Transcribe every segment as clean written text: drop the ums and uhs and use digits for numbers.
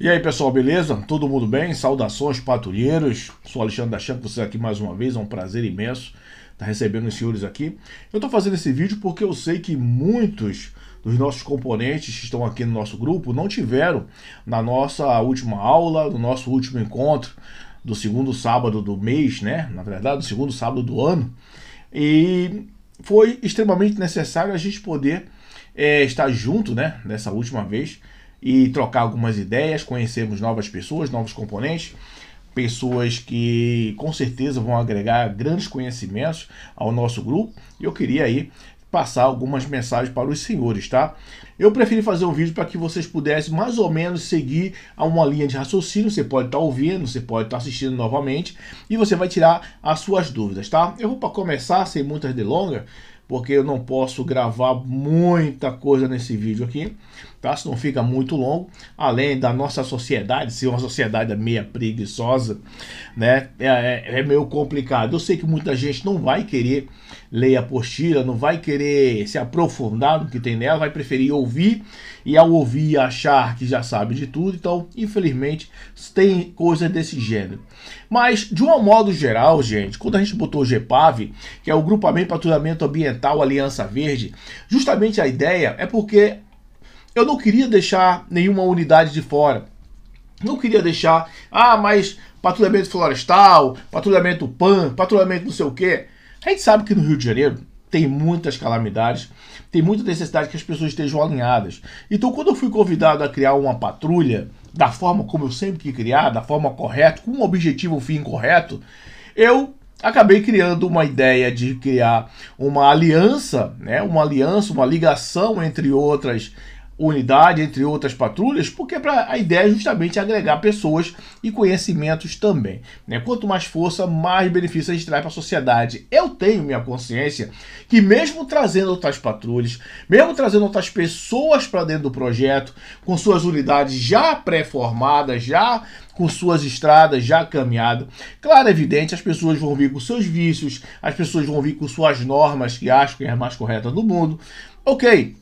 E aí pessoal, beleza? Todo mundo bem? Saudações patrulheiros. Sou Alexandre da Champ, vocês aqui mais uma vez, é um prazer imenso estar recebendo os senhores aqui. Eu estou fazendo esse vídeo porque eu sei que muitos dos nossos componentes que estão aqui no nosso grupo não tiveram na nossa última aula, no nosso último encontro do segundo sábado do mês, né? Na verdade, do segundo sábado do ano. E foi extremamente necessário a gente poder estar junto, né? Dessa última vez e trocar algumas ideias, conhecermos novas pessoas, novos componentes, pessoas que com certeza vão agregar grandes conhecimentos ao nosso grupo. E eu queria aí passar algumas mensagens para os senhores, tá? Eu preferi fazer um vídeo para que vocês pudessem mais ou menos seguir a uma linha de raciocínio. Você pode estar ouvindo, você pode estar assistindo novamente e você vai tirar as suas dúvidas, tá? Eu vou para começar, sem muitas delongas, porque eu não posso gravar muita coisa nesse vídeo aqui, tá? Senão fica muito longo, além da nossa sociedade ser uma sociedade meio preguiçosa, né? É meio complicado. Eu sei que muita gente não vai querer ler a apostila, não vai querer se aprofundar no que tem nela, vai preferir ouvir, e ao ouvir achar que já sabe de tudo. Então, infelizmente, tem coisas desse gênero. Mas, de um modo geral, gente, quando a gente botou o GPAV, que é o Grupamento de Patrulhamento Ambiental Aliança Verde, justamente a ideia é porque eu não queria deixar nenhuma unidade de fora. Não queria deixar, mas patrulhamento florestal, patrulhamento PAN, patrulhamento não sei o quê. A gente sabe que no Rio de Janeiro tem muitas calamidades, tem muita necessidade que as pessoas estejam alinhadas. Então, quando eu fui convidado a criar uma patrulha, da forma como eu sempre quis criar, da forma correta, com um objetivo, um fim correto, eu acabei criando uma ideia de criar uma aliança, né? Uma ligação entre outras unidades, entre outras patrulhas, porque a ideia é justamente agregar pessoas e conhecimentos também, né? Quanto mais força, mais benefícios a gente traz para a sociedade. Eu tenho minha consciência que mesmo trazendo outras patrulhas, mesmo trazendo outras pessoas para dentro do projeto, com suas unidades já pré-formadas, já com suas estradas já caminhadas, claro, é evidente, as pessoas vão vir com seus vícios, as pessoas vão vir com suas normas que acham que é a mais correta do mundo. Ok,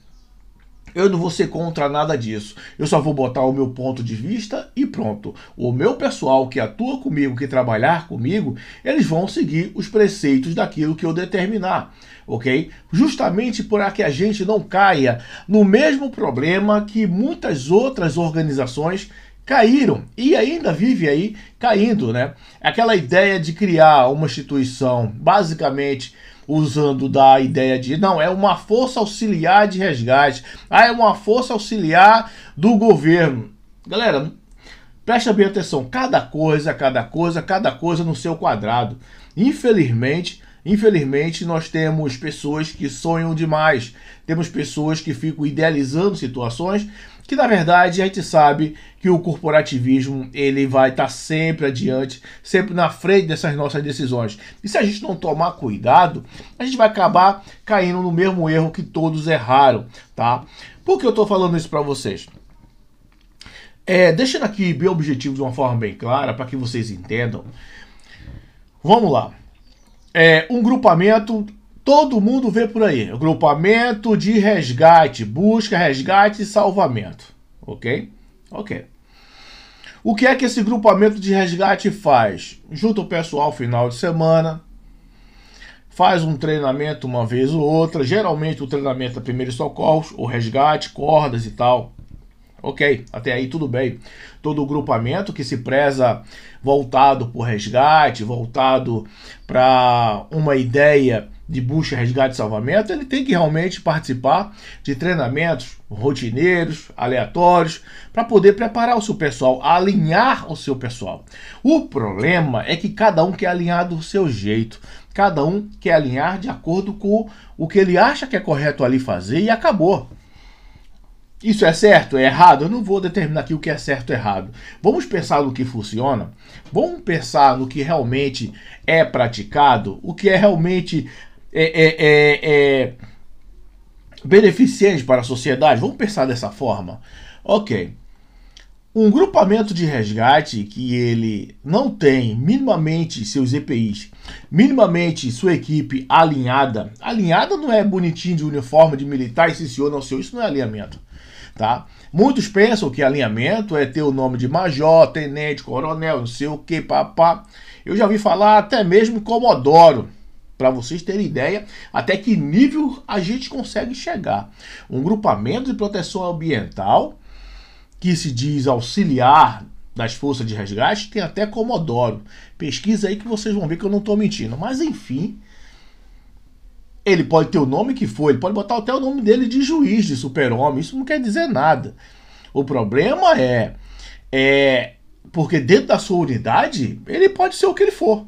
eu não vou ser contra nada disso. Eu só vou botar o meu ponto de vista e pronto. O meu pessoal que atua comigo, que trabalhar comigo, eles vão seguir os preceitos daquilo que eu determinar, ok? Justamente para que a gente não caia no mesmo problema que muitas outras organizações caíram e ainda vive aí caindo, né? Aquela ideia de criar uma instituição basicamente usando da ideia de, não, é uma força auxiliar de resgate, é uma força auxiliar do governo. Galera, presta bem atenção, cada coisa no seu quadrado. Infelizmente, nós temos pessoas que sonham demais, temos pessoas que ficam idealizando situações que, na verdade, a gente sabe que o corporativismo ele vai estar sempre adiante, sempre na frente dessas nossas decisões. E se a gente não tomar cuidado, a gente vai acabar caindo no mesmo erro que todos erraram, tá? Por que eu estou falando isso para vocês? Deixando aqui bem objetivo de uma forma bem clara, para que vocês entendam. Vamos lá. Um grupamento, todo mundo vê por aí. Grupamento de resgate, busca, resgate e salvamento. Ok? Ok. O que é que esse grupamento de resgate faz? Junta o pessoal final de semana, faz um treinamento uma vez ou outra. Geralmente o treinamento é primeiros socorros, ou resgate, cordas e tal. Ok, até aí tudo bem. Todo o grupamento que se preza voltado para o resgate, voltado para uma ideia de busca, resgate e salvamento, ele tem que realmente participar de treinamentos rotineiros, aleatórios, para poder preparar o seu pessoal, alinhar o seu pessoal. O problema é que cada um quer alinhar do seu jeito, cada um quer alinhar de acordo com o que ele acha que é correto ali fazer e acabou. Isso é certo? É errado? Eu não vou determinar aqui o que é certo ou errado. Vamos pensar no que funciona, vamos pensar no que realmente é praticado, o que é realmente beneficente para a sociedade. Vamos pensar dessa forma. Ok. Um grupamento de resgate que ele não tem minimamente seus EPIs, minimamente sua equipe alinhada. Alinhada não é bonitinho de uniforme de militar e se senhor não seu, isso não é alinhamento. tá? Muitos pensam que alinhamento é ter o nome de major, tenente, coronel, não sei o que, papá. Eu já ouvi falar até mesmo Comodoro, para vocês terem ideia até que nível a gente consegue chegar. Um grupamento de proteção ambiental que se diz auxiliar das forças de resgate tem até Comodoro. Pesquisa aí que vocês vão ver que eu não estou mentindo. Mas enfim, ele pode ter o nome que for, ele pode botar até o nome dele de juiz, de super-homem, isso não quer dizer nada. O problema é porque dentro da sua unidade, ele pode ser o que ele for.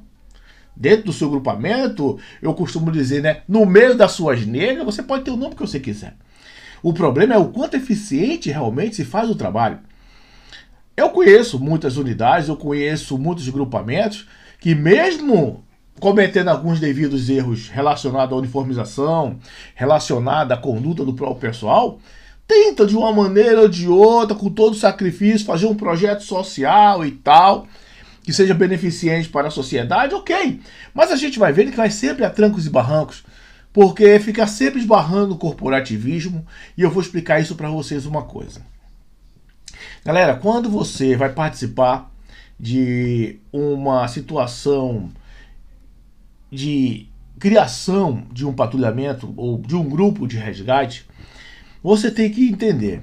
Dentro do seu grupamento, eu costumo dizer, né, no meio das suas negras, você pode ter o nome que você quiser. O problema é o quanto eficiente realmente se faz o trabalho. Eu conheço muitas unidades, eu conheço muitos grupamentos que mesmo cometendo alguns devidos erros relacionados à uniformização, relacionados à conduta do próprio pessoal, tenta de uma maneira ou de outra, com todo sacrifício, fazer um projeto social e tal, que seja beneficente para a sociedade, ok. Mas a gente vai ver que vai sempre a trancos e barrancos, porque fica sempre esbarrando no corporativismo, e eu vou explicar isso para vocês uma coisa. Galera, quando você vai participar de uma situação de criação de um patrulhamento ou de um grupo de resgate, você tem que entender.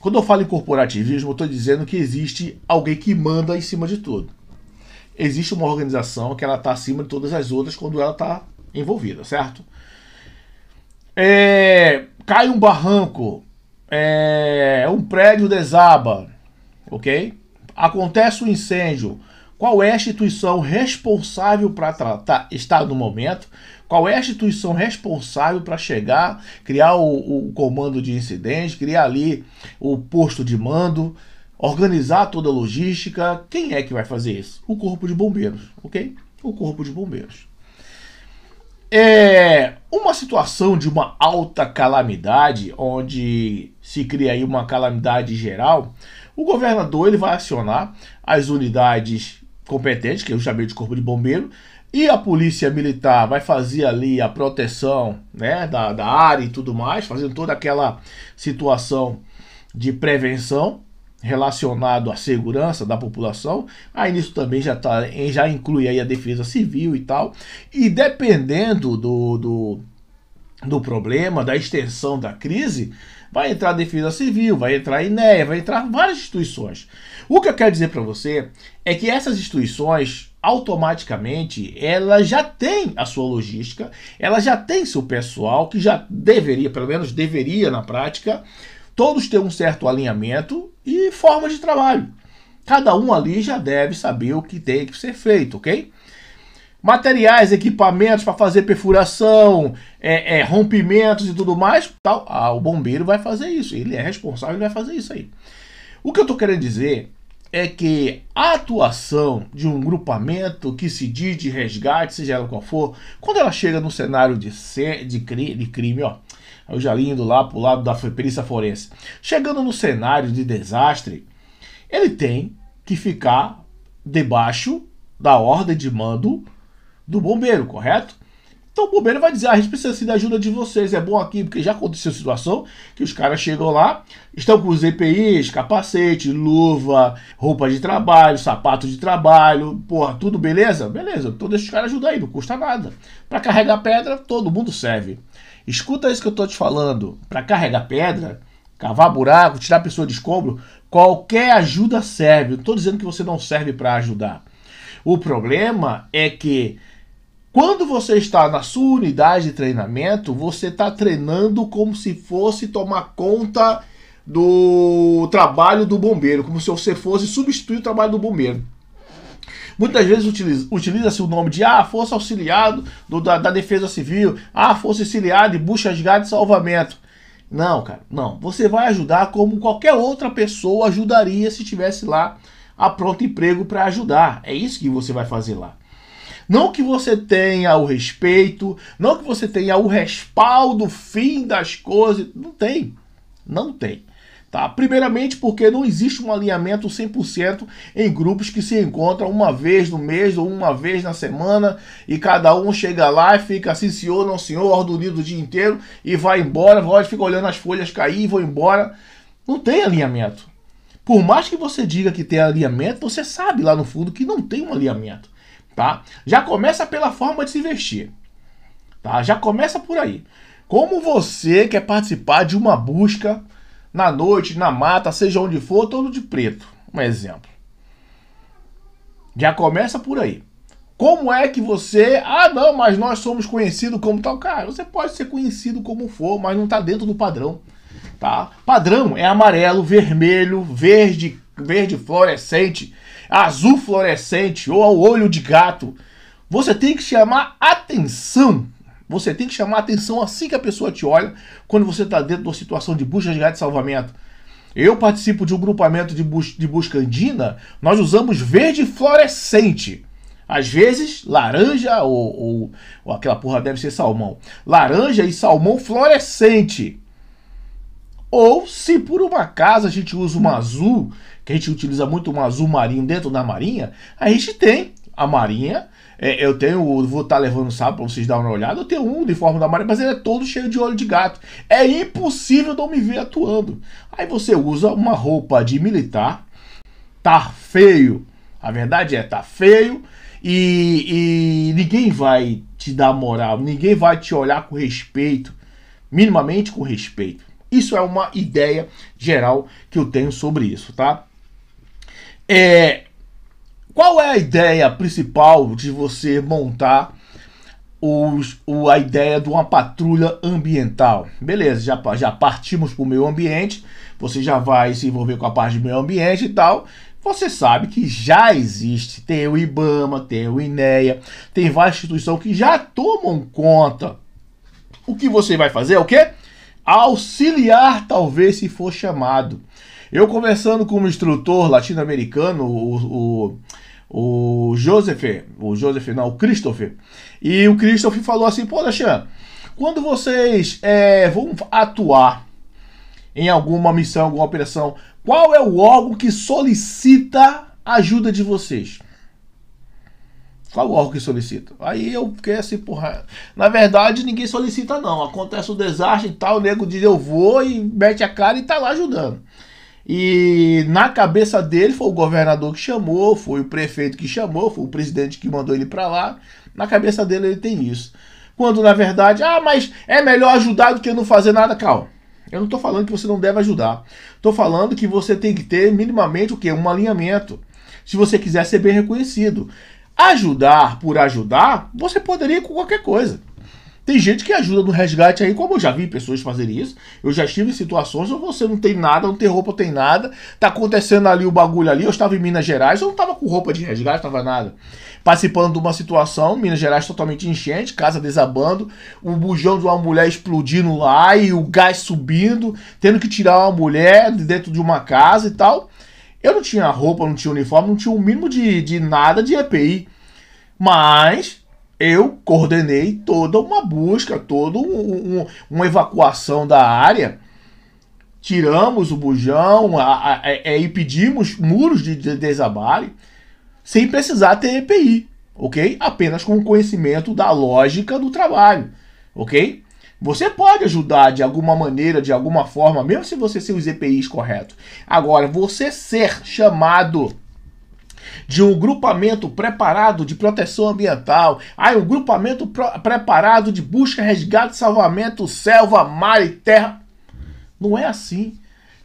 Quando eu falo em corporativismo, eu estou dizendo que existe alguém que manda em cima de tudo. Existe uma organização que ela está acima de todas as outras quando ela está envolvida, certo? Cai um barranco, um prédio desaba, ok? Acontece um incêndio. Qual é a instituição responsável para estar no momento? Qual é a instituição responsável para chegar, criar o comando de incidente, criar ali o posto de mando, organizar toda a logística? Quem é que vai fazer isso? O Corpo de Bombeiros, ok? O Corpo de Bombeiros. Uma situação de uma alta calamidade, onde se cria aí uma calamidade geral, o governador ele vai acionar as unidades competentes, que eu chamei de Corpo de Bombeiro, e a polícia militar vai fazer ali a proteção, né, da área e tudo mais, fazendo toda aquela situação de prevenção relacionado à segurança da população. Aí nisso também já inclui aí a defesa civil e tal. E dependendo do problema, da extensão da crise, vai entrar a defesa civil, vai entrar a INEA, vai entrar várias instituições. O que eu quero dizer para você é que essas instituições, automaticamente, elas já têm a sua logística, elas já têm seu pessoal, que já deveria, pelo menos deveria na prática, todos ter um certo alinhamento e forma de trabalho. Cada um ali já deve saber o que tem que ser feito, ok? Materiais, equipamentos para fazer perfuração, rompimentos e tudo mais, tal. O bombeiro vai fazer isso, ele é responsável, ele vai fazer isso aí. O que eu estou querendo dizer é que a atuação de um grupamento que se diz de resgate, seja ela qual for, quando ela chega no cenário de crime, ó, eu já indo lá para o lado da perícia forense, chegando no cenário de desastre, ele tem que ficar debaixo da ordem de mando do bombeiro, correto? Então o bombeiro vai dizer, a gente precisa da ajuda de vocês, é bom aqui, porque já aconteceu a situação que os caras chegam lá, estão com os EPIs, capacete, luva, roupa de trabalho, sapato de trabalho, porra, tudo beleza? Beleza, então deixa os caras ajudar aí, não custa nada. Para carregar pedra, todo mundo serve. Escuta isso que eu tô te falando, para carregar pedra, cavar buraco, tirar a pessoa de escombro, qualquer ajuda serve. Eu tô dizendo que você não serve para ajudar. O problema é que quando você está na sua unidade de treinamento, você está treinando como se fosse tomar conta do trabalho do bombeiro, como se você fosse substituir o trabalho do bombeiro. Muitas vezes utiliza-se o nome de Força Auxiliar da Defesa Civil, Força Auxiliar de Busca, Resgate e Salvamento. Não, cara, não. Você vai ajudar como qualquer outra pessoa ajudaria se estivesse lá a pronto emprego para ajudar. É isso que você vai fazer lá. Não que você tenha o respeito, não que você tenha o respaldo, fim das coisas. Não tem. Não tem. Tá? Primeiramente porque não existe um alinhamento 100% em grupos que se encontram uma vez no mês ou uma vez na semana e cada um chega lá e fica assim, senhor, não senhor, ordem unido o dia inteiro e vai embora, fica olhando as folhas cair e vão embora. Não tem alinhamento. Por mais que você diga que tem alinhamento, você sabe lá no fundo que não tem um alinhamento, tá? Já começa pela forma de se vestir, tá? Já começa por aí. Como você quer participar de uma busca na noite, na mata, seja onde for, todo de preto, um exemplo. Já começa por aí. Como é que você... Ah, não, mas nós somos conhecidos como tal. Cara, você pode ser conhecido como for, mas não está dentro do padrão. Tá? Padrão é amarelo, vermelho, verde, verde fluorescente, azul fluorescente ou ao olho de gato. Você tem que chamar atenção. Você tem que chamar atenção assim que a pessoa te olha quando você está dentro de uma situação de busca, resgate e salvamento. Eu participo de um grupamento de busca andina, nós usamos verde fluorescente. Às vezes, laranja ou aquela porra deve ser salmão. Laranja e salmão fluorescente. Ou, se por um acaso a gente usa uma azul, que a gente utiliza muito um azul marinho dentro da marinha, a gente tem a marinha. Eu tenho, vou estar levando o sábado para vocês darem uma olhada, eu tenho um uniforme da marinha, mas ele é todo cheio de olho de gato. É impossível não me ver atuando. Aí você usa uma roupa de militar, tá feio. A verdade é, tá feio. E ninguém vai te dar moral, ninguém vai te olhar com respeito, minimamente com respeito. Isso é uma ideia geral que eu tenho sobre isso, tá? Qual é a ideia principal de você montar a ideia de uma patrulha ambiental? Beleza, já partimos para o meio ambiente, você já vai se envolver com a parte do meio ambiente e tal. Você sabe que já existe, tem o IBAMA, tem o INEA, tem várias instituições que já tomam conta. O que você vai fazer é o quê? Auxiliar, talvez, se for chamado. Eu conversando com um instrutor latino-americano, o Christopher, e o Christopher falou assim, pô, Alexandre, quando vocês vão atuar em alguma missão, alguma operação, qual é o órgão que solicita a ajuda de vocês? Qual o órgão que solicita? Aí eu fiquei assim, porra. Na verdade, ninguém solicita, não. Acontece o desastre e tal, o nego diz eu vou e mete a cara e tá lá ajudando. E na cabeça dele foi o governador que chamou, foi o prefeito que chamou, foi o presidente que mandou ele pra lá. Na cabeça dele ele tem isso. Quando na verdade, mas é melhor ajudar do que não fazer nada, calma. Eu não estou falando que você não deve ajudar. Estou falando que você tem que ter minimamente o quê? Um alinhamento. Se você quiser ser bem reconhecido. Ajudar por ajudar, você poderia com qualquer coisa. Tem gente que ajuda no resgate aí, como eu já vi pessoas fazerem isso. Eu já estive em situações onde você não tem nada, não tem roupa, não tem nada. Tá acontecendo ali o bagulho ali. Eu estava em Minas Gerais, eu não estava com roupa de resgate, não estava nada. Participando de uma situação, Minas Gerais totalmente enchente, casa desabando, o bujão de uma mulher explodindo lá e o gás subindo, tendo que tirar uma mulher de dentro de uma casa e tal. Eu não tinha roupa, não tinha uniforme, não tinha o mínimo de nada de EPI. Mas eu coordenei toda uma busca, toda uma evacuação da área. Tiramos o bujão e pedimos muros de desabale sem precisar ter EPI, ok? Apenas com o conhecimento da lógica do trabalho, ok? Você pode ajudar de alguma maneira, de alguma forma, mesmo se você ser os EPIs corretos. Agora, você ser chamado de um grupamento preparado de proteção ambiental, um grupamento preparado de busca, resgate, salvamento, selva, mar e terra. Não é assim.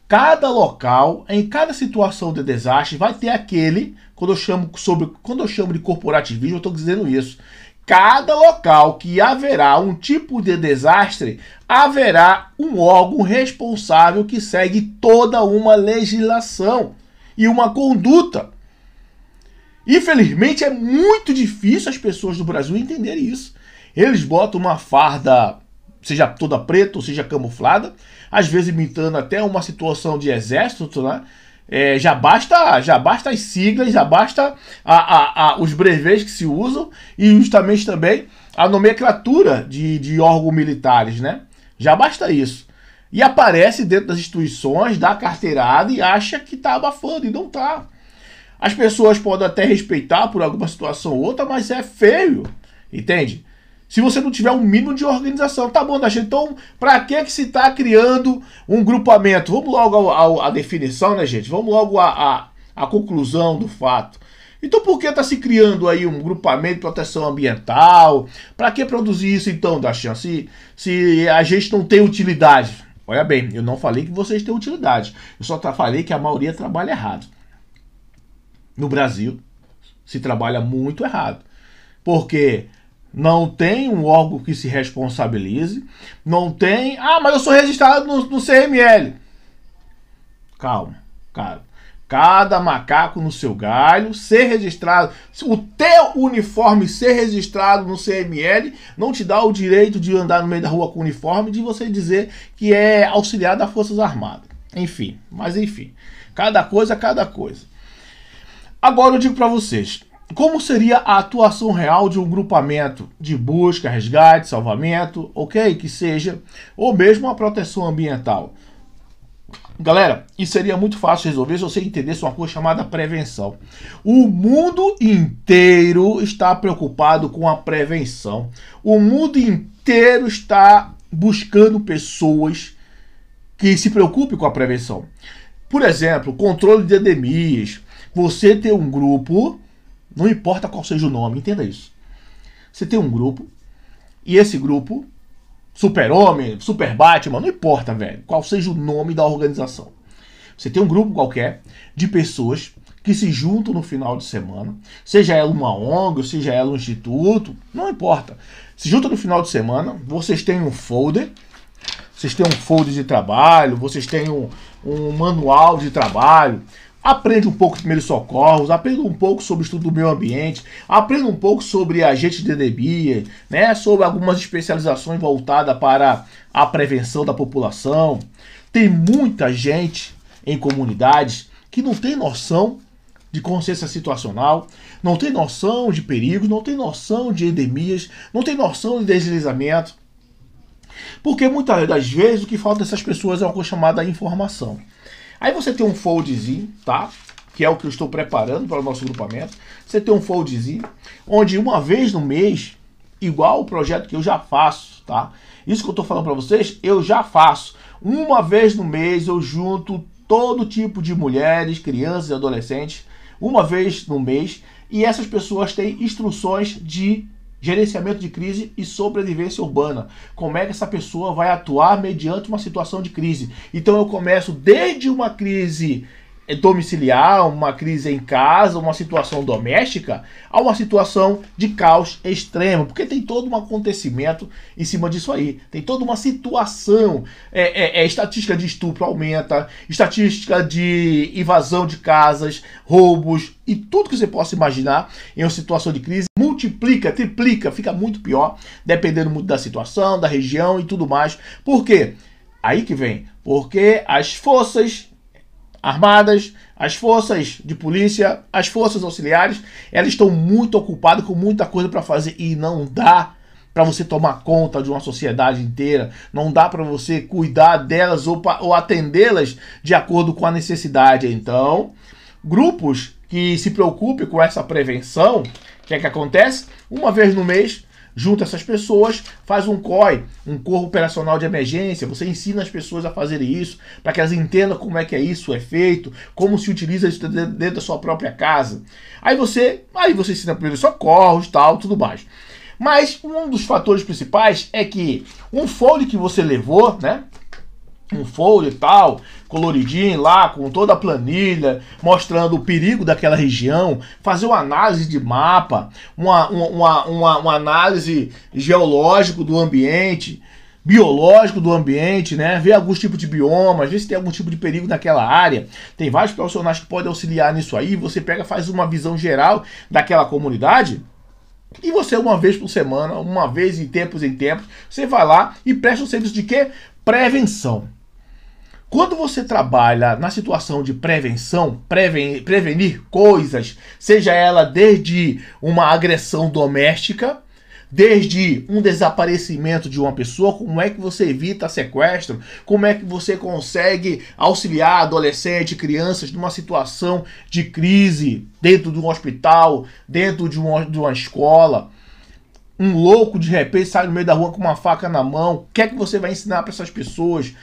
Cada local, em cada situação de desastre, vai ter aquele, quando eu chamo de corporativismo, eu estou dizendo isso. Cada local que haverá um tipo de desastre, haverá um órgão responsável que segue toda uma legislação e uma conduta. Infelizmente, é muito difícil as pessoas do Brasil entenderem isso. Eles botam uma farda, seja toda preta ou seja camuflada, às vezes imitando até uma situação de exército, né? Já basta as siglas, já basta os brevês que se usam e justamente também a nomenclatura de órgãos militares, né? Já basta isso. E aparece dentro das instituições, dá carteirada e acha que está abafando, e não está. As pessoas podem até respeitar por alguma situação ou outra, mas é feio, entende? Se você não tiver um mínimo de organização. Tá bom, Dashan, então para que se está criando um grupamento? Vamos logo à definição, né, gente? Vamos logo à conclusão do fato. Então por que está se criando aí um grupamento de proteção ambiental? Para que produzir isso então, Dashan? Se a gente não tem utilidade. Olha bem, eu não falei que vocês têm utilidade. Eu só falei que a maioria trabalha errado. No Brasil, se trabalha muito errado. Porque não tem um órgão que se responsabilize. Não tem... Ah, mas eu sou registrado no CML. Calma, cara. Cada macaco no seu galho, ser registrado, o teu uniforme ser registrado no CML não te dá o direito de andar no meio da rua com uniforme, de você dizer que é auxiliar das Forças Armadas. Enfim, cada coisa, cada coisa. Agora eu digo para vocês, como seria a atuação real de um grupamento de busca, resgate, salvamento, ok? Que seja, ou mesmo a proteção ambiental. Galera, isso seria muito fácil de resolver se você entendesse uma coisa chamada prevenção. O mundo inteiro está preocupado com a prevenção. O mundo inteiro está buscando pessoas que se preocupem com a prevenção. Por exemplo, controle de endemias. Você tem um grupo, não importa qual seja o nome, entenda isso. Você tem um grupo, e esse grupo... Super-Homem, Super-Batman, não importa, velho, qual seja o nome da organização. Você tem um grupo qualquer de pessoas que se juntam no final de semana, seja ela uma ONG, seja ela um instituto, não importa. Se juntam no final de semana, vocês têm um folder, de trabalho, vocês têm um manual de trabalho, aprende um pouco de primeiros socorros, aprenda um pouco sobre o estudo do meio ambiente, aprenda um pouco sobre agentes de endemia, né, sobre algumas especializações voltadas para a prevenção da população. Tem muita gente em comunidades que não tem noção de consciência situacional, não tem noção de perigos, não tem noção de endemias, não tem noção de deslizamento. Porque muitas das vezes o que falta dessas pessoas é uma coisa chamada informação. Aí você tem um foldzinho, tá? Que é o que eu estou preparando para o nosso grupamento. Você tem um foldzinho, onde uma vez no mês, igual o projeto que eu já faço, tá? Isso que eu estou falando para vocês, eu já faço. Uma vez no mês eu junto todo tipo de mulheres, crianças e adolescentes, uma vez no mês, e essas pessoas têm instruções de gerenciamento de crise e sobrevivência urbana. Como é que essa pessoa vai atuar mediante uma situação de crise. Então eu começo desde uma crise domiciliar, uma crise em casa, uma situação doméstica, a uma situação de caos extremo, porque tem todo um acontecimento em cima disso aí, tem toda uma situação, estatística de estupro aumenta, estatística de invasão de casas, roubos e tudo que você possa imaginar em uma situação de crise, multiplica, triplica, fica muito pior, dependendo muito da situação, da região e tudo mais. Por quê? Aí que vem, porque as forças armadas, as forças de polícia, as forças auxiliares, elas estão muito ocupadas com muita coisa para fazer e não dá para você tomar conta de uma sociedade inteira, não dá para você cuidar delas ou atendê-las de acordo com a necessidade. Então, grupos que se preocupem com essa prevenção, o que é que acontece? Uma vez no mês, junta essas pessoas, faz um COI, um Corpo Operacional de Emergência, você ensina as pessoas a fazerem isso, para que elas entendam como é que isso é feito, como se utiliza isso dentro da sua própria casa. Aí você ensina primeiros socorros, tal, tudo mais. Mas um dos fatores principais é que um folder que você levou, né? Um folder tal, coloridinho lá, com toda a planilha, mostrando o perigo daquela região, fazer uma análise de mapa, uma análise geológica do ambiente, biológico do ambiente, né? Ver alguns tipos de biomas, ver se tem algum tipo de perigo naquela área. Tem vários profissionais que podem auxiliar nisso aí. Você pega, faz uma visão geral daquela comunidade. E você, uma vez por semana, uma vez em tempos, você vai lá e presta um serviço de quê? Prevenção. Quando você trabalha na situação de prevenção, prevenir coisas, seja ela desde uma agressão doméstica, desde um desaparecimento de uma pessoa, como é que você evita sequestro, como é que você consegue auxiliar adolescentes, crianças numa situação de crise, dentro de um hospital, dentro de uma escola. um louco de repente sai no meio da rua com uma faca na mão, o que é que você vai ensinar para essas pessoas?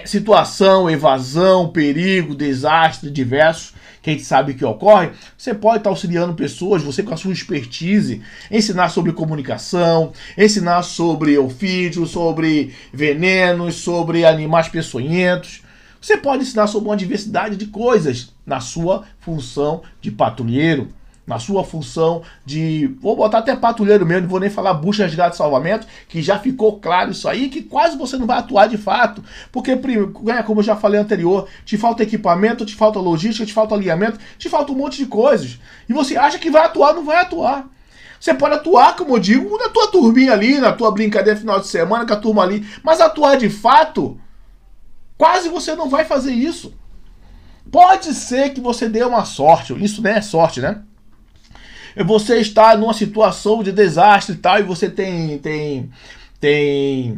Situação, evasão, perigo, desastre diversos que a gente sabe que ocorre. Você pode estar auxiliando pessoas, você com a sua expertise, ensinar sobre comunicação, ensinar sobre ofídio, sobre venenos, sobre animais peçonhentos. Você pode ensinar sobre uma diversidade de coisas na sua função de patrulheiro, na sua função de... Vou botar até patrulheiro mesmo, não vou nem falar busca, resgate e salvamento, que já ficou claro isso aí, que quase você não vai atuar de fato. Porque, como eu já falei anterior, te falta equipamento, te falta logística, te falta alinhamento, te falta um monte de coisas. E você acha que vai atuar, não vai atuar. Você pode atuar, como eu digo, na tua turminha ali, na tua brincadeira final de semana, com a turma ali, mas atuar de fato, quase você não vai fazer isso. Pode ser que você dê uma sorte, isso não é sorte, né? Você está numa situação de desastre e tal, e você tem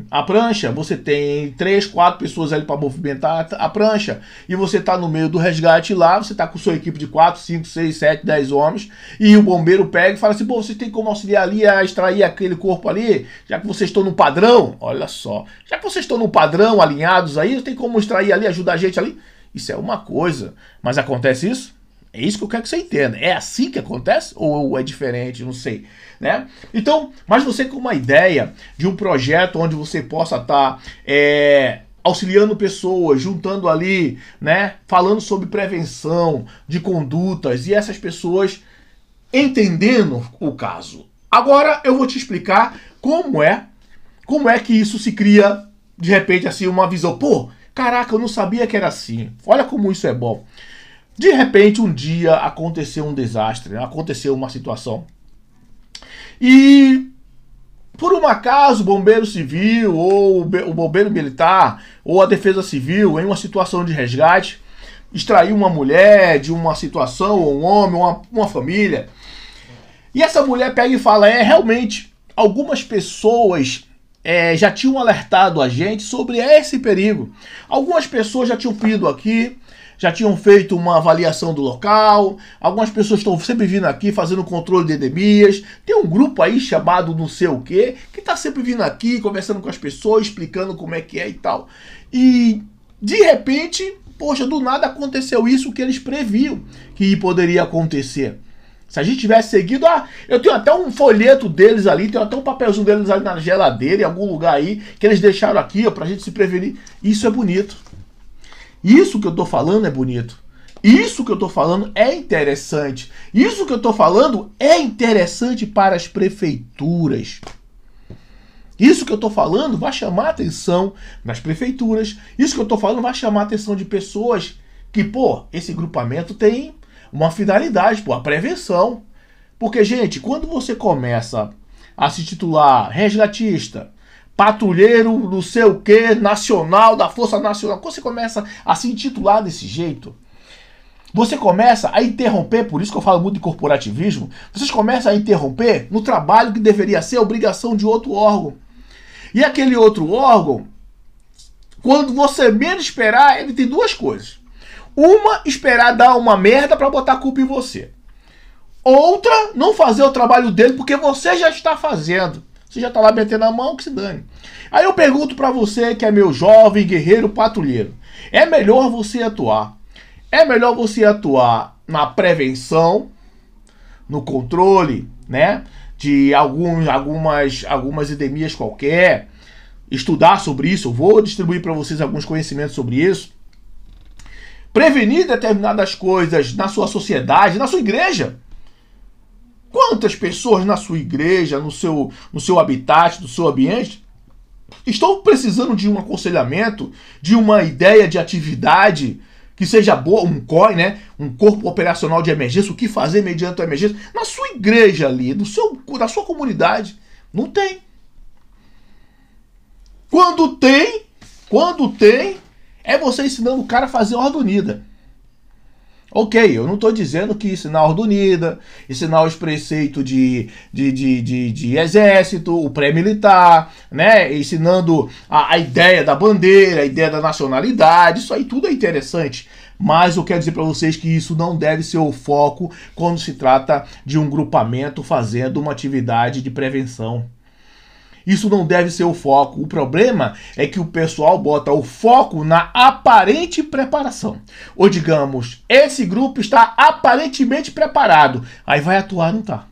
a prancha, você tem 3, 4 pessoas ali para movimentar a prancha, e você está no meio do resgate lá, você está com sua equipe de 4, 5, 6, 7, 10 homens, e o bombeiro pega e fala assim, pô, vocês tem como auxiliar ali a extrair aquele corpo ali, já que vocês estão no padrão, olha só, já que vocês estão no padrão, alinhados aí, tem como extrair ali, ajudar a gente ali? Isso é uma coisa, mas acontece isso? É isso que eu quero que você entenda. É assim que acontece? Ou é diferente? Não sei. Né? Então, mas você com uma ideia de um projeto onde você possa estar auxiliando pessoas, juntando ali, né? Falando sobre prevenção de condutas e essas pessoas entendendo o caso. Agora eu vou te explicar como é que isso se cria, de repente, assim, uma visão. Pô, caraca, eu não sabia que era assim. Olha como isso é bom. De repente, um dia aconteceu um desastre, aconteceu uma situação. E, por um acaso, o bombeiro civil, ou o bombeiro militar, ou a defesa civil, em uma situação de resgate, extraiu uma mulher de uma situação, ou um homem, uma família. E essa mulher pega e fala, realmente, algumas pessoas já tinham alertado a gente sobre esse perigo. Algumas pessoas já tinham vindo aqui, já tinham feito uma avaliação do local, algumas pessoas estão sempre vindo aqui fazendo controle de endemias, tem um grupo aí chamado não sei o quê, que está sempre vindo aqui, conversando com as pessoas, explicando como é que é e tal. E, de repente, poxa, do nada aconteceu isso que eles previam que poderia acontecer. Se a gente tivesse seguido, eu tenho até um folheto deles ali, tenho até um papelzinho deles ali na geladeira, em algum lugar aí, que eles deixaram aqui, ó, pra gente se prevenir. Isso é bonito. Isso que eu tô falando é bonito. Isso que eu tô falando é interessante. Isso que eu tô falando é interessante para as prefeituras. Isso que eu tô falando vai chamar a atenção das prefeituras. Isso que eu tô falando vai chamar a atenção de pessoas que, pô, esse grupamento tem uma finalidade, pô, a prevenção. Porque, gente, quando você começa a se titular resgatista, patrulheiro, não sei o que, nacional, da Força Nacional, quando você começa a se intitular desse jeito, você começa a interromper, por isso que eu falo muito de corporativismo, vocês começam a interromper no trabalho que deveria ser obrigação de outro órgão. E aquele outro órgão, quando você menos esperar, ele tem duas coisas. Uma, esperar dar uma merda para botar a culpa em você. Outra, não fazer o trabalho dele porque você já está fazendo. Você já está lá metendo a mão, que se dane. Aí eu pergunto para você que é meu jovem guerreiro patrulheiro. É melhor você atuar. É melhor você atuar na prevenção, no controle, né, de algumas endemias qualquer. Estudar sobre isso. Eu vou distribuir para vocês alguns conhecimentos sobre isso. Prevenir determinadas coisas na sua sociedade, na sua igreja. Quantas pessoas na sua igreja, no seu habitat, no seu ambiente, estão precisando de um aconselhamento, de uma ideia de atividade que seja boa, um COI, né? Um corpo operacional de emergência, o que fazer mediante a emergência, na sua igreja ali, na sua comunidade? Não tem. Quando tem, é você ensinando o cara a fazer ordem unida. Ok, eu não estou dizendo que ensinar a Ordem Unida, ensinar os preceitos de exército, o pré-militar, né? Ensinando a ideia da bandeira, a ideia da nacionalidade, isso aí tudo é interessante. Mas eu quero dizer para vocês que isso não deve ser o foco quando se trata de um grupamento fazendo uma atividade de prevenção. Isso não deve ser o foco. O problema é que o pessoal bota o foco na aparente preparação. Ou digamos, esse grupo está aparentemente preparado. Aí vai atuar, não tá.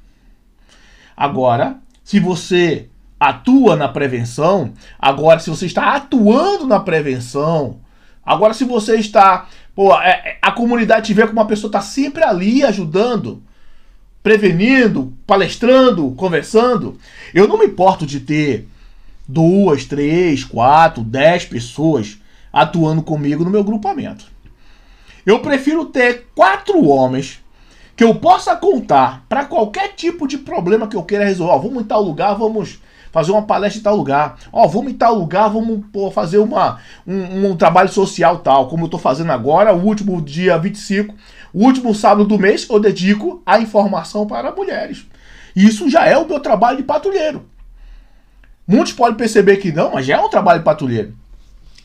Agora, se você atua na prevenção, agora se você está atuando na prevenção, agora se você está... Pô, a comunidade te vê como uma pessoa que está sempre ali ajudando, prevenindo, palestrando, conversando. Eu não me importo de ter 2, 3, 4, 10 pessoas atuando comigo no meu grupamento. Eu prefiro ter 4 homens que eu possa contar para qualquer tipo de problema que eu queira resolver. Ó, vamos em tal lugar, vamos fazer uma palestra em tal lugar. Ó, vamos em tal lugar, vamos fazer um trabalho social tal, como eu estou fazendo agora, o último dia 25. O último sábado do mês eu dedico a informação para mulheres. Isso já é o meu trabalho de patrulheiro. Muitos podem perceber que não, mas já é um trabalho de patrulheiro.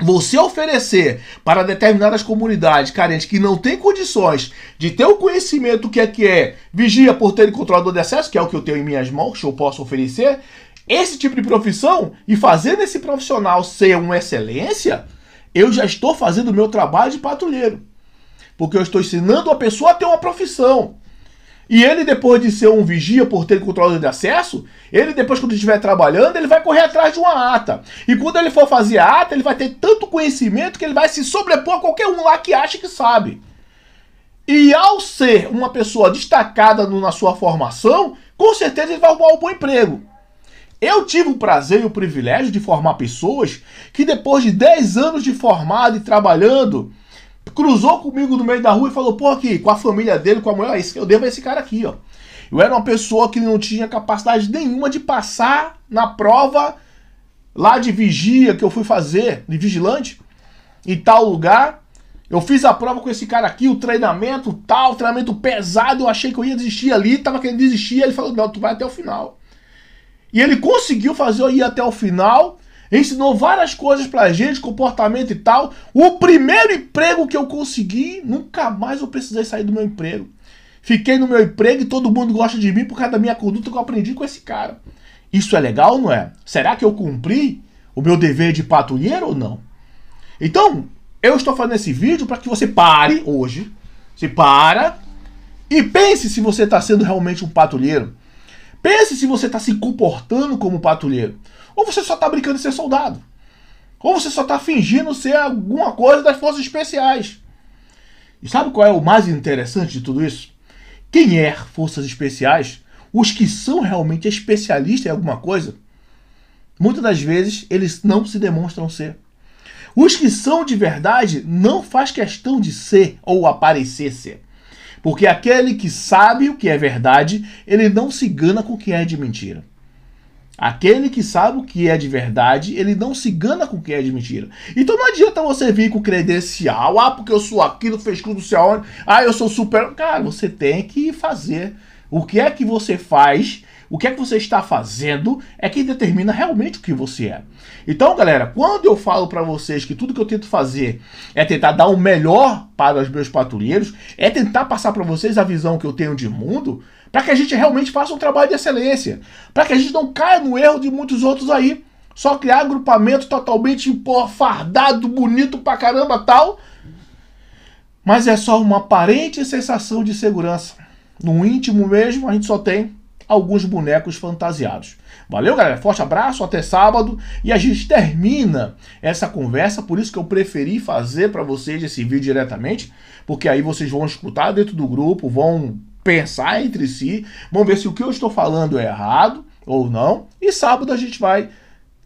Você oferecer para determinadas comunidades carentes que não têm condições de ter o conhecimento que é vigia, porteiro e controlador de acesso, que é o que eu tenho em minhas mãos, que eu posso oferecer, esse tipo de profissão e fazer desse profissional ser uma excelência, eu já estou fazendo o meu trabalho de patrulheiro. Porque eu estou ensinando a pessoa a ter uma profissão. E ele, depois de ser um vigia, porteiro e controlador de acesso, ele depois, quando estiver trabalhando, ele vai correr atrás de uma ata. E quando ele for fazer a ata, ele vai ter tanto conhecimento que ele vai se sobrepor a qualquer um lá que acha que sabe. E ao ser uma pessoa destacada na sua formação, com certeza ele vai arrumar um bom emprego. Eu tive o prazer e o privilégio de formar pessoas que depois de 10 anos de formado e trabalhando, cruzou comigo no meio da rua e falou, pô, aqui, com a família dele, com a mulher, eu devo a esse cara aqui, ó. Eu era uma pessoa que não tinha capacidade nenhuma de passar na prova lá de vigia que eu fui fazer, de vigilante, em tal lugar. Eu fiz a prova com esse cara aqui, o treinamento tal, treinamento pesado, eu achei que eu ia desistir ali, tava querendo desistir, ele falou, não, tu vai até o final. E ele conseguiu fazer eu ir até o final, ensinou várias coisas pra gente, comportamento e tal. O primeiro emprego que eu consegui, nunca mais eu precisei sair do meu emprego. Fiquei no meu emprego e todo mundo gosta de mim por causa da minha conduta que eu aprendi com esse cara. Isso é legal ou não é? Será que eu cumpri o meu dever de patrulheiro ou não? Então, eu estou fazendo esse vídeo para que você pare hoje. Você para e pense se você está sendo realmente um patrulheiro. Pense se você está se comportando como patrulheiro. Ou você só está brincando de ser soldado. Ou você só está fingindo ser alguma coisa das forças especiais. E sabe qual é o mais interessante de tudo isso? Quem é forças especiais, os que são realmente especialistas em alguma coisa, muitas das vezes eles não se demonstram ser. Os que são de verdade não faz questão de ser ou aparecer ser. Porque aquele que sabe o que é verdade, ele não se engana com o que é de mentira. Aquele que sabe o que é de verdade, ele não se engana com o que é de mentira. Então não adianta você vir com credencial, porque eu sou aquilo, fez tudo, não sei aonde, eu sou super... Cara, você tem que fazer. O que é que você faz, o que é que você está fazendo, é que determina realmente o que você é. Então, galera, quando eu falo para vocês que tudo que eu tento fazer é tentar dar o melhor para os meus patrulheiros, é tentar passar para vocês a visão que eu tenho de mundo, para que a gente realmente faça um trabalho de excelência, para que a gente não caia no erro de muitos outros aí, só criar agrupamento totalmente fardado, bonito pra caramba tal, mas é só uma aparente sensação de segurança. No íntimo mesmo, a gente só tem alguns bonecos fantasiados. Valeu, galera? Forte abraço, até sábado. E a gente termina essa conversa, por isso que eu preferi fazer para vocês esse vídeo diretamente, porque aí vocês vão escutar dentro do grupo, vão pensar entre si, vão ver se o que eu estou falando é errado ou não. E sábado a gente vai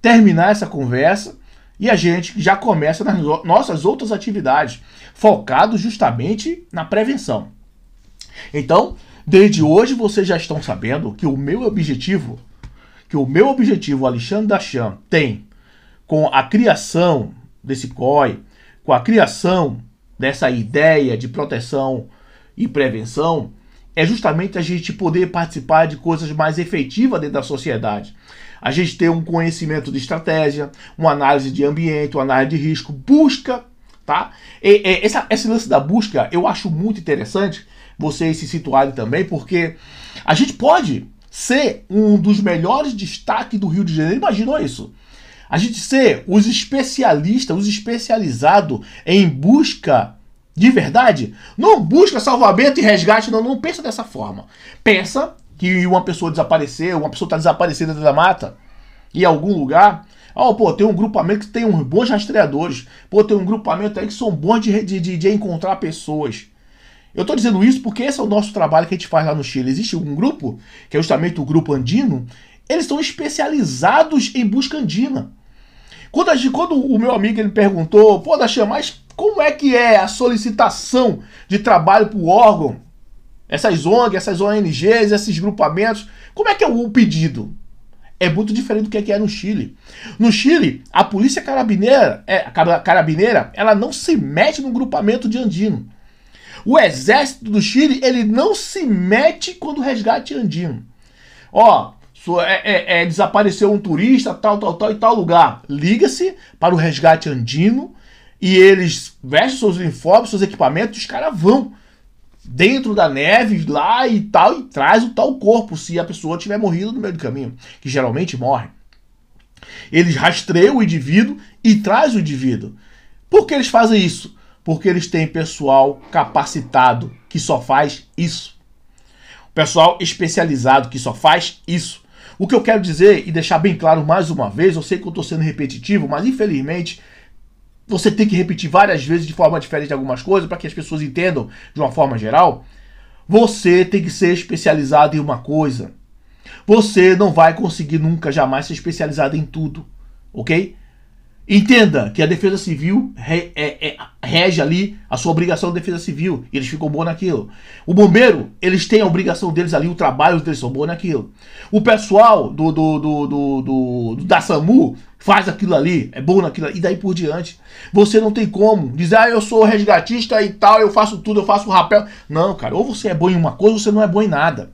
terminar essa conversa e a gente já começa nas nossas outras atividades, focado justamente na prevenção. Então, desde hoje vocês já estão sabendo que o meu objetivo, Alexandre Dachan, tem com a criação desse COI, com a criação dessa ideia de proteção e prevenção é justamente a gente poder participar de coisas mais efetivas dentro da sociedade. A gente ter um conhecimento de estratégia, uma análise de ambiente, uma análise de risco, busca, tá? Esse lance da busca eu acho muito interessante vocês se situarem também, porque a gente pode ser um dos melhores destaques do Rio de Janeiro. Imaginou isso? A gente ser os especialistas, os especializados em busca de verdade. Não busca salvamento e resgate, não pensa dessa forma. Pensa que uma pessoa desapareceu, uma pessoa está desaparecida dentro da mata, em algum lugar. Pô, tem um grupamento que tem uns bons rastreadores. Pô, tem um grupamento aí que são bons de encontrar pessoas. Eu estou dizendo isso porque esse é o nosso trabalho que a gente faz lá no Chile. Existe um grupo, que é justamente o Grupo Andino. Eles são especializados em busca andina. Quando o meu amigo ele me perguntou, pô, Dachan, mas como é que é a solicitação de trabalho para o órgão? Essas ONGs, essas ONGs, esses grupamentos, como é que é o pedido? É muito diferente do que é no Chile. No Chile, a polícia carabineira, ela não se mete no grupamento de andino. O exército do Chile, ele não se mete quando resgate andino. Desapareceu um turista, tal e tal lugar. Liga-se para o resgate andino e eles vestem seus uniformes, seus equipamentos, e os caras vão dentro da neve lá e tal, e traz o tal corpo, se a pessoa tiver morrido no meio do caminho, que geralmente morre. Eles rastreiam o indivíduo e traz o indivíduo. Por que eles fazem isso? Porque eles têm pessoal capacitado que só faz isso. Pessoal especializado que só faz isso. O que eu quero dizer e deixar bem claro mais uma vez, eu sei que eu estou sendo repetitivo, mas infelizmente você tem que repetir várias vezes de forma diferente algumas coisas para que as pessoas entendam de uma forma geral. Você tem que ser especializado em uma coisa. Você não vai conseguir nunca, jamais ser especializado em tudo, ok? Entenda que a defesa civil rege ali a sua obrigação de defesa civil. E eles ficam bons naquilo. O bombeiro, eles têm a obrigação deles ali, o trabalho deles são bons naquilo. O pessoal da SAMU faz aquilo ali, é bom naquilo ali, e daí por diante. Você não tem como dizer, eu sou resgatista e tal, eu faço tudo, eu faço o rapel. Não, cara, ou você é bom em uma coisa ou você não é bom em nada.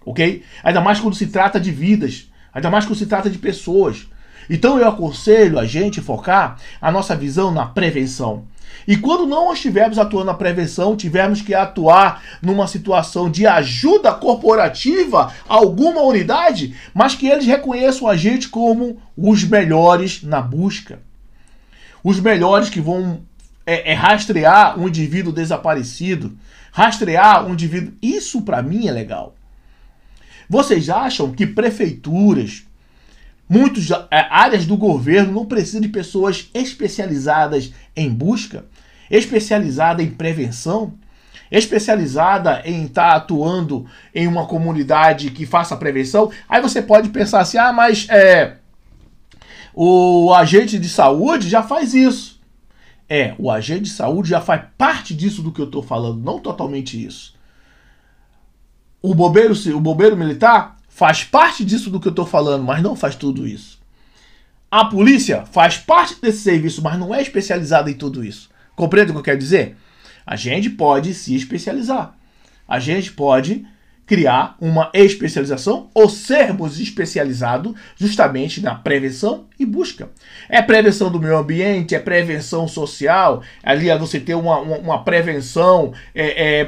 Ok? Ainda mais quando se trata de vidas. Ainda mais quando se trata de pessoas. Então eu aconselho a gente focar a nossa visão na prevenção. E quando não estivermos atuando na prevenção, tivermos que atuar numa situação de ajuda corporativa a alguma unidade, mas que eles reconheçam a gente como os melhores na busca. Os melhores que vão rastrear um indivíduo desaparecido, rastrear um indivíduo... Isso para mim é legal. Vocês acham que prefeituras, muitas áreas do governo não precisam de pessoas especializadas em busca, especializada em prevenção, especializada em estar atuando em uma comunidade que faça prevenção? Aí você pode pensar assim, mas o agente de saúde já faz isso. O agente de saúde já faz parte disso do que eu estou falando, não totalmente isso. O bombeiro militar faz parte disso do que eu estou falando, mas não faz tudo isso. A polícia faz parte desse serviço, mas não é especializada em tudo isso. Compreende o que eu quero dizer? A gente pode se especializar. A gente pode criar uma especialização ou sermos especializados justamente na prevenção e busca. É prevenção do meio ambiente, é prevenção social, ali você ter uma prevenção,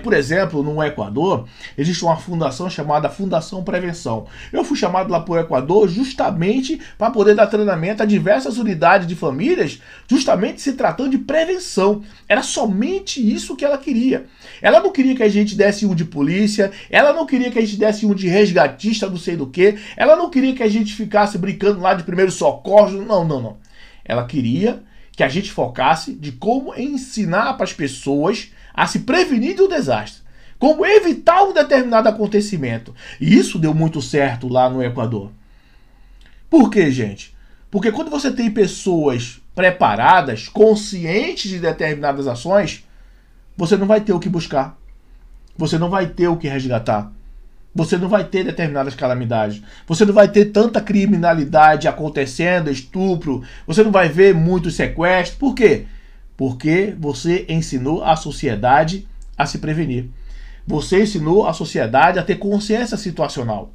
por exemplo, no Equador, existe uma fundação chamada Fundação Prevenção. Eu fui chamado lá para o Equador justamente para poder dar treinamento a diversas unidades de famílias, justamente se tratando de prevenção. Era somente isso que ela queria. Ela não queria que a gente desse um de polícia, ela não queria que a gente desse um de resgatista, não sei do que, ela não queria que a gente ficasse brincando lá de primeiro socorro, não. Ela queria que a gente focasse de como ensinar para as pessoas a se prevenir de um desastre, como evitar um determinado acontecimento. E isso deu muito certo lá no Equador. Por quê, gente? Porque quando você tem pessoas preparadas, conscientes de determinadas ações, você não vai ter o que buscar. Você não vai ter o que resgatar. Você não vai ter determinadas calamidades. Você não vai ter tanta criminalidade acontecendo, estupro. Você não vai ver muitos sequestros. Por quê? Porque você ensinou a sociedade a se prevenir. Você ensinou a sociedade a ter consciência situacional.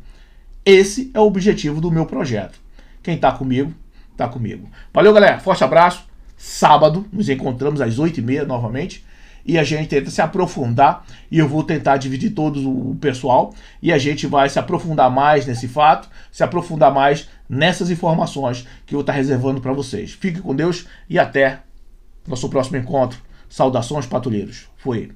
Esse é o objetivo do meu projeto. Quem está comigo, está comigo. Valeu, galera. Forte abraço. Sábado, nos encontramos às 8h30 novamente. E a gente tenta se aprofundar. E eu vou tentar dividir todo o pessoal. E a gente vai se aprofundar mais nesse fato. Se aprofundar mais nessas informações que eu vou estar reservando para vocês. Fique com Deus e até nosso próximo encontro. Saudações, patrulheiros. Fui.